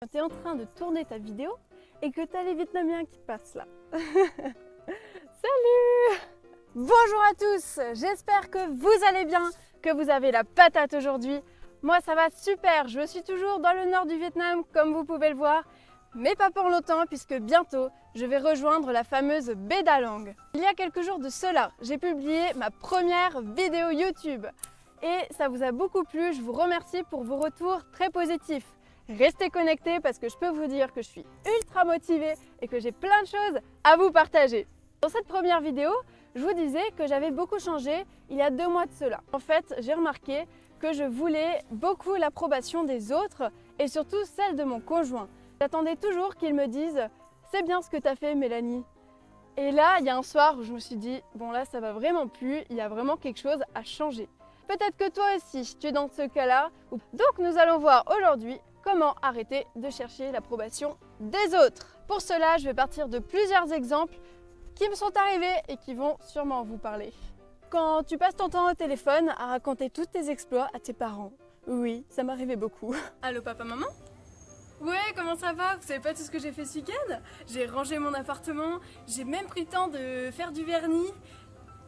Quand tu es en train de tourner ta vidéo et que tu as les Vietnamiens qui passent là. Salut! Bonjour à tous, j'espère que vous allez bien, que vous avez la patate aujourd'hui. Moi ça va super, je suis toujours dans le nord du Vietnam comme vous pouvez le voir, mais pas pour longtemps puisque bientôt je vais rejoindre la fameuse baie d'A Long. Il y a quelques jours de cela, j'ai publié ma première vidéo YouTube et ça vous a beaucoup plu, je vous remercie pour vos retours très positifs. Restez connectés parce que je peux vous dire que je suis ultra motivée et que j'ai plein de choses à vous partager. Dans cette première vidéo, je vous disais que j'avais beaucoup changé il y a 2 mois de cela. En fait, j'ai remarqué que je voulais beaucoup l'approbation des autres et surtout celle de mon conjoint. J'attendais toujours qu'il me dise « c'est bien ce que tu as fait Mélanie ». Et là, il y a un soir où je me suis dit « bon là, ça va vraiment plus, il y a vraiment quelque chose à changer ». Peut-être que toi aussi, tu es dans ce cas-là. Donc nous allons voir aujourd'hui comment arrêter de chercher l'approbation des autres. Pour cela, je vais partir de plusieurs exemples qui me sont arrivés et qui vont sûrement vous parler. Quand tu passes ton temps au téléphone à raconter tous tes exploits à tes parents, oui, ça m'arrivait beaucoup. Allô papa, maman? Ouais, comment ça va? Vous savez pas tout ce que j'ai fait ce week-end? J'ai rangé mon appartement, j'ai même pris le temps de faire du vernis.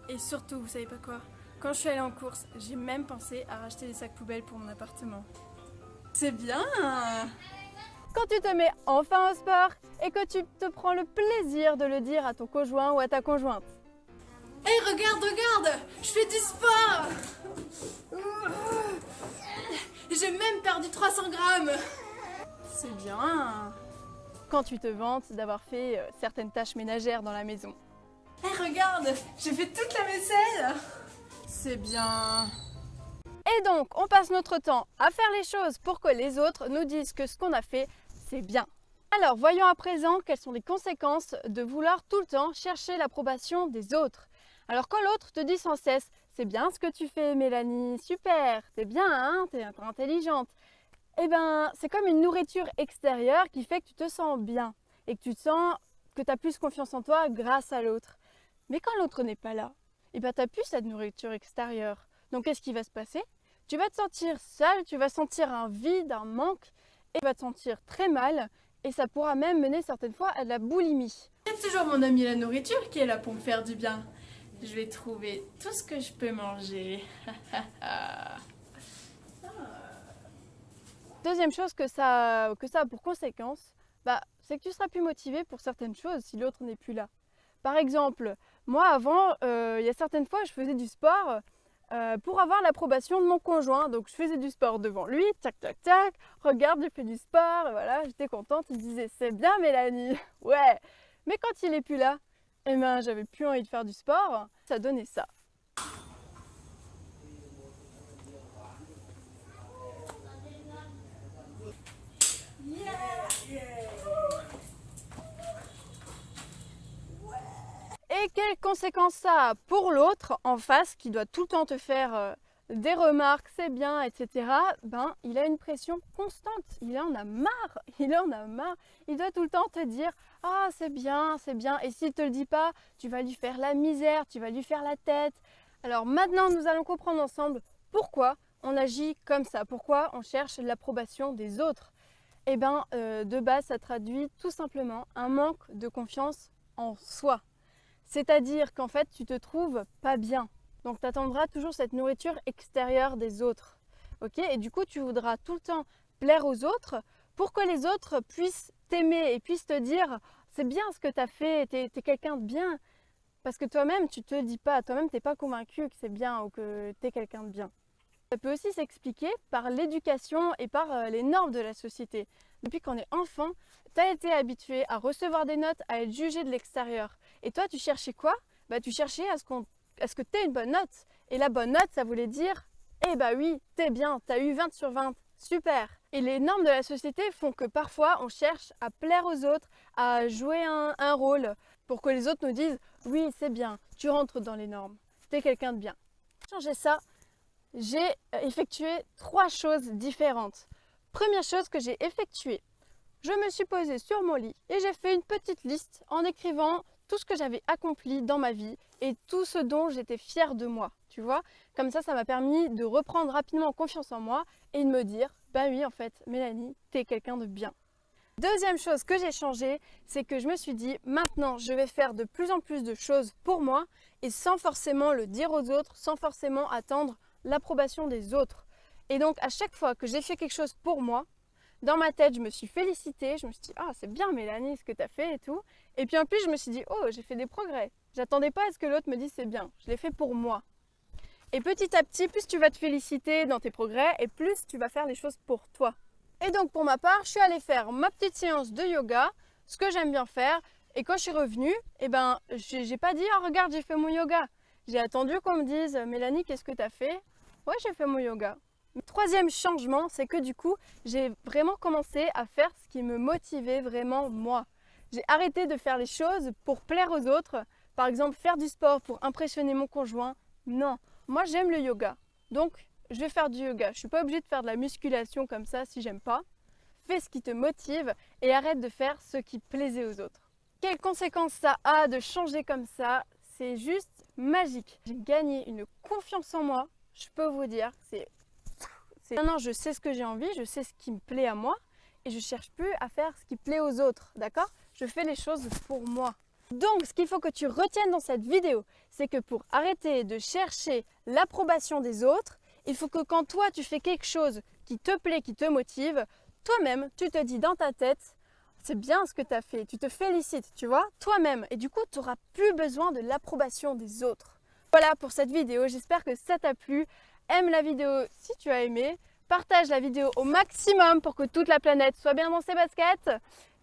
Et surtout, vous savez pas quoi? Quand je suis allée en course, j'ai même pensé à racheter des sacs poubelles pour mon appartement. C'est bien! Quand tu te mets enfin au sport et que tu te prends le plaisir de le dire à ton conjoint ou à ta conjointe. Hé, regarde, je fais du sport! J'ai même perdu 300 grammes! C'est bien! Quand tu te vantes d'avoir fait certaines tâches ménagères dans la maison. Hé, regarde, j'ai fait toute la vaisselle! C'est bien! Et donc, on passe notre temps à faire les choses pour que les autres nous disent que ce qu'on a fait, c'est bien. Alors, voyons à présent quelles sont les conséquences de vouloir tout le temps chercher l'approbation des autres. Alors, quand l'autre te dit sans cesse « c'est bien ce que tu fais Mélanie, super, t'es bien, hein, t'es encore intelligente », eh ben, c'est comme une nourriture extérieure qui fait que tu te sens bien et que tu te sens que tu as plus confiance en toi grâce à l'autre. Mais quand l'autre n'est pas là, eh ben, tu n'as plus cette nourriture extérieure. Donc, qu'est-ce qui va se passer? Tu vas te sentir seul, tu vas sentir un vide, un manque, et tu vas te sentir très mal, et ça pourra même mener certaines fois à de la boulimie. C'est toujours mon ami la nourriture qui est là pour me faire du bien. Je vais trouver tout ce que je peux manger. Deuxième chose que ça a pour conséquence, c'est que tu seras plus motivé pour certaines choses si l'autre n'est plus là. Par exemple, moi avant, il y a certaines fois je faisais du sport pour avoir l'approbation de mon conjoint. Donc je faisais du sport devant lui, tac tac tac, regarde j'ai fait du sport, et voilà, j'étais contente, il disait c'est bien Mélanie, ouais. Mais quand il est plus là, eh ben j'avais plus envie de faire du sport, ça donnait ça. Et quelles conséquences ça a pour l'autre en face qui doit tout le temps te faire des remarques, c'est bien, etc. Ben, il a une pression constante, il en a marre, il doit tout le temps te dire « Ah, c'est bien, et s'il ne te le dit pas, tu vas lui faire la misère, tu vas lui faire la tête. » Alors maintenant, nous allons comprendre ensemble pourquoi on agit comme ça, pourquoi on cherche l'approbation des autres. Eh bien, de base, ça traduit tout simplement un manque de confiance en soi. C'est-à-dire qu'en fait, tu te trouves pas bien. Donc, tu attendras toujours cette nourriture extérieure des autres. Ok? Et du coup, tu voudras tout le temps plaire aux autres pour que les autres puissent t'aimer et puissent te dire « c'est bien ce que tu as fait, t'es quelqu'un de bien ». Parce que toi-même, tu te le dis pas. Toi-même, tu n'es pas convaincu que c'est bien ou que tu es quelqu'un de bien. Ça peut aussi s'expliquer par l'éducation et par les normes de la société. Depuis qu'on est enfant, tu as été habitué à recevoir des notes, à être jugé de l'extérieur. Et toi, tu cherchais quoi? Tu cherchais à ce que tu aies une bonne note. Et la bonne note, ça voulait dire « Eh bah oui, t'es bien, t'as eu 20 sur 20, super !» Et les normes de la société font que parfois, on cherche à plaire aux autres, à jouer un rôle pour que les autres nous disent « Oui, c'est bien, tu rentres dans les normes, t'es quelqu'un de bien. » Pour changer ça, j'ai effectué 3 choses différentes. Première chose que j'ai effectuée, je me suis posée sur mon lit et j'ai fait une petite liste en écrivant tout ce que j'avais accompli dans ma vie et tout ce dont j'étais fière de moi, tu vois. Comme ça m'a permis de reprendre rapidement confiance en moi et de me dire, bah oui, en fait, Mélanie, t'es quelqu'un de bien. Deuxième chose que j'ai changé, c'est que je me suis dit maintenant je vais faire de plus en plus de choses pour moi et sans forcément le dire aux autres, sans forcément attendre l'approbation des autres. Et donc à chaque fois que j'ai fait quelque chose pour moi, dans ma tête je me suis félicitée, je me suis dit ah c'est bien Mélanie ce que tu as fait et tout. Et puis en plus je me suis dit oh j'ai fait des progrès. J'attendais pas à ce que l'autre me dise c'est bien, je l'ai fait pour moi. Et petit à petit, plus tu vas te féliciter dans tes progrès et plus tu vas faire les choses pour toi. Et donc pour ma part, je suis allée faire ma petite séance de yoga, ce que j'aime bien faire. Et quand je suis revenue, j'ai pas dit oh, regarde j'ai fait mon yoga. J'ai attendu qu'on me dise Mélanie qu'est-ce que tu as fait? Ouais j'ai fait mon yoga. Le troisième changement, c'est que du coup, j'ai vraiment commencé à faire ce qui me motivait vraiment moi. J'ai arrêté de faire les choses pour plaire aux autres. Par exemple, faire du sport pour impressionner mon conjoint. Non. Moi, j'aime le yoga, donc je vais faire du yoga. Je ne suis pas obligée de faire de la musculation comme ça si j'aime pas. Fais ce qui te motive et arrête de faire ce qui plaisait aux autres. Quelles conséquences ça a de changer comme ça? C'est juste magique. J'ai gagné une confiance en moi, je peux vous dire. Maintenant, je sais ce que j'ai envie, je sais ce qui me plaît à moi et je ne cherche plus à faire ce qui plaît aux autres, d'accord? Je fais les choses pour moi. Donc, ce qu'il faut que tu retiennes dans cette vidéo, c'est que pour arrêter de chercher l'approbation des autres, il faut que quand toi, tu fais quelque chose qui te plaît, qui te motive, toi-même, tu te dis dans ta tête, c'est bien ce que tu as fait, tu te félicites, tu vois, toi-même. Et du coup, tu n'auras plus besoin de l'approbation des autres. Voilà pour cette vidéo, j'espère que ça t'a plu. Aime la vidéo si tu as aimé, partage la vidéo au maximum pour que toute la planète soit bien dans ses baskets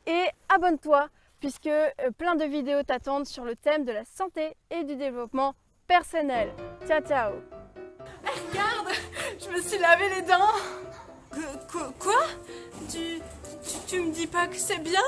et abonne-toi, puisque plein de vidéos t'attendent sur le thème de la santé et du développement personnel. Ciao, ciao! Regarde, je me suis lavé les dents. Quoi? Tu me dis pas que c'est bien?